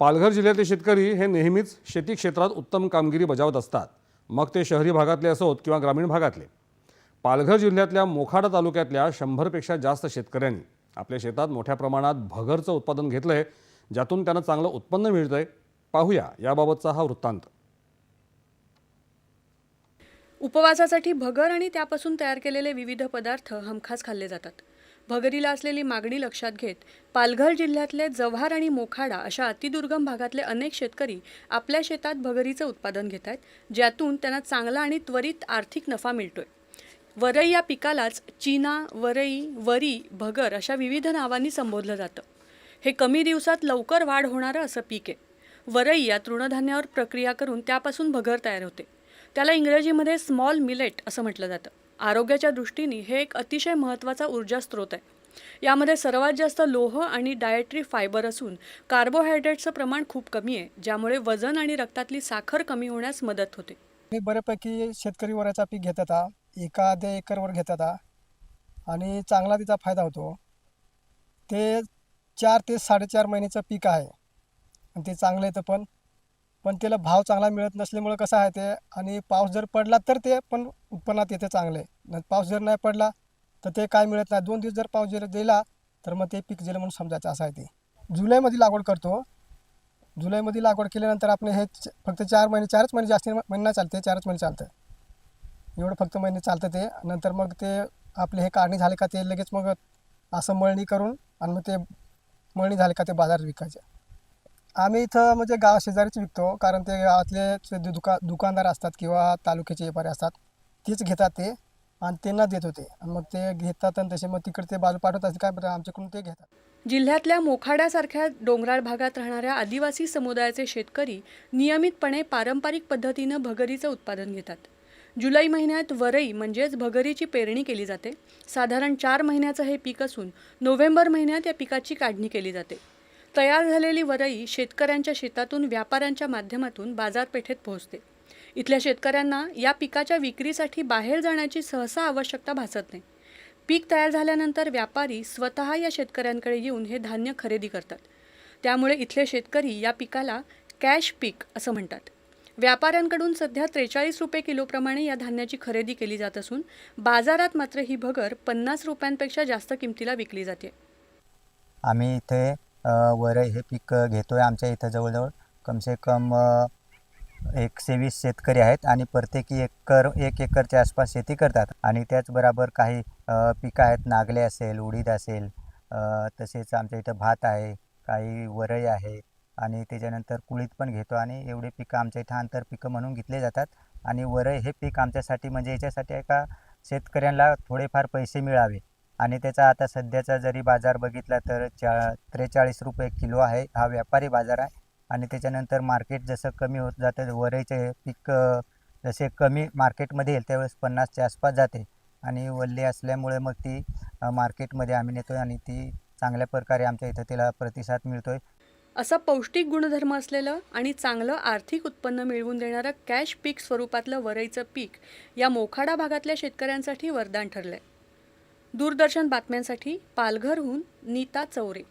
पालघर जिल्ह्यातले शेतकरी हे नेहमीच शेती क्षेत्रात उत्तम कामगिरी बजावत असतात, मग ते शहरी भागातले असोत किंवा ग्रामीण भागातले। पालघर जिल्ह्यातल्या मोखाडा तालुक्यातल्या 100पेक्षा जास्त शेतकऱ्यांनी आपल्या शेतात मोठ्या प्रमाणात भगरचं उत्पादन घेतलंय, ज्यातून त्यांना चांगलं उत्पन्न मिळतंय। पाहूया याबाबतचा हा वृत्तांत। उपवासासाठी भगर आणि त्यापासून तयार केलेले विविध पदार्थ हमखास खाल्ले जातात। भगरीला असलेली मागणी लक्षात घेत पालघर जिल्ह्यातले जव्हार आणि मोखाडा अशा अतिदुर्गम भागातले अनेक शेतकरी आपल्या शेतात भगरीचं उत्पादन घेत आहेत, ज्यातून त्यांना चांगला आणि त्वरित आर्थिक नफा मिळतोय। वरई या पिकालाच चीना, वरई, वरी, भगर अशा विविध नावांनी संबोधलं जातं। हे कमी दिवसात लवकर वाढ होणारं असं पीक आहे। वरई या तृणधान्यावर प्रक्रिया करून त्यापासून भगर तयार होते। त्याला इंग्रजीमध्ये स्मॉल मिलेट असं म्हटलं जातं। आरोग्याच्या दृष्टीने हे एक अतिशय महत्त्वाचा ऊर्जा स्रोत आहे। यामध्ये सर्वात जास्त लोह आणि डायटरी फायबर असून कार्बोहायड्रेटचं प्रमाण खूप कमी आहे, ज्यामुळे वजन आणि रक्तातली साखर कमी होण्यास मदत होते। मी बऱ्यापैकी शेतकरी वराचा पीक घेतात एखाद्या एकरवर घेतात आणि चांगला त्याचा फायदा होतो। ते 4 ते 4.5 महिन्याचं पीक आहे आणि ते चांगलं येतं, पण त्याला भाव चांगला मिळत नसल्यामुळे कसं आहे ते, आणि पाऊस जर पडला तर ते पण उत्पन्नात येते चांगले, पाऊस जर नाही पडला तर ते काय मिळत नाही। 2 दिवस जर पाऊस जर दिला तर मग ते पीक गेलं म्हणून समजायचं, असं आहे ते। जुलैमध्ये लागवड करतो। जुलैमध्ये लागवड केल्यानंतर आपण हे फक्त 4 महिने, 4च महिने, जास्त महिना चालते, 4च महिने चालतं, एवढं फक्त महिने चालतं ते। नंतर मग ते आपले हे काढणी झाले का ते लगेच मग असं मळणी करून आणि मग ते मळणी झाले का ते बाजारात विकायचे। आम्ही इथं म्हणजे गावाशेजारीच विकतो, कारण ते गावातले दुकानदार असतात किंवा तालुक्याचे व्यापारी असतात, तेच घेतात ते आणि त्यांना देत होते, आणि मग ते घेतात आणि तसे मग तिकडे ते बाजू पाठवतात, काय बरं आमच्याकडून ते घेतात। जिल्ह्यातल्या मोखाड्यासारख्या डोंगराळ भागात राहणाऱ्या आदिवासी समुदायाचे शेतकरी नियमितपणे पारंपरिक पद्धतीनं भगरीचं उत्पादन घेतात। जुलै महिन्यात वरई म्हणजेच भगरीची पेरणी केली जाते। साधारण 4 महिन्याचं हे पीक असून नोव्हेंबर महिन्यात या पिकाची काढणी केली जाते। तयार झालेली वरई शेतकऱ्यांच्या शेतातून व्यापाऱ्यांच्या माध्यमातून बाजारपेठेत पोहोचते। इथल्या शेतकऱ्यांना या पिकाच्या विक्रीसाठी बाहेर जाण्याची सहसा आवश्यकता भासत नाही। पीक तयार झाल्यानंतर व्यापारी स्वतः या शेतकऱ्यांकडे येऊन हे धान्य खरेदी करतात। त्यामुळे इथले शेतकरी या पिकाला कॅश पीक असं म्हणतात। व्यापाऱ्यांकडून सध्या 43 रुपये किलोप्रमाणे या धान्याची खरेदी केली जात असून बाजारात मात्र ही भगर 50 रुपयांपेक्षा जास्त किमतीला विकली जाते। आम्ही इथे वरई हे पीक घेतोय। आमच्या इथं जवळजवळ कमसे कम 120 शेतकरी आहेत आणि प्रत्येकी 1 एकरच्या आसपास शेती करतात। आणि त्याचबरोबर काही पिकं आहेत, नागले असेल, उडीद असेल, तसेच आमच्या इथं भात आहे, काही वरई आहे आणि त्याच्यानंतर कुळीत पण घेतो। आणि एवढे पिकं आमच्या इथं आंतरपिकं म्हणून घेतले जातात। आणि वरई हे पीक आमच्यासाठी म्हणजे याच्यासाठी आहे का शेतकऱ्यांना थोडेफार पैसे मिळावे, आणि त्याचा आता सध्याचा जरी बाजार बघितला तर 43 रुपये किलो आहे, हा व्यापारी बाजार आहे। आणि त्याच्यानंतर मार्केट जसं कमी होत जातं, वरईचे पीक जसे कमी मार्केटमध्ये येईल त्यावेळेस 50च्या आसपास जाते, आणि वल्ली असल्यामुळे मग ती मार्केटमध्ये आम्ही नेतो आणि ती चांगल्या प्रकारे आमच्या इथं तिला प्रतिसाद मिळतोय। असं पौष्टिक गुणधर्म असलेलं आणि चांगलं आर्थिक उत्पन्न मिळवून देणारं कॅश पीक स्वरूपातलं वरईचं पीक या मोखाडा भागातल्या शेतकऱ्यांसाठी वरदान ठरलंय। दूरदर्शन बातम्यांसाठी पालघरहून नीता चौरे।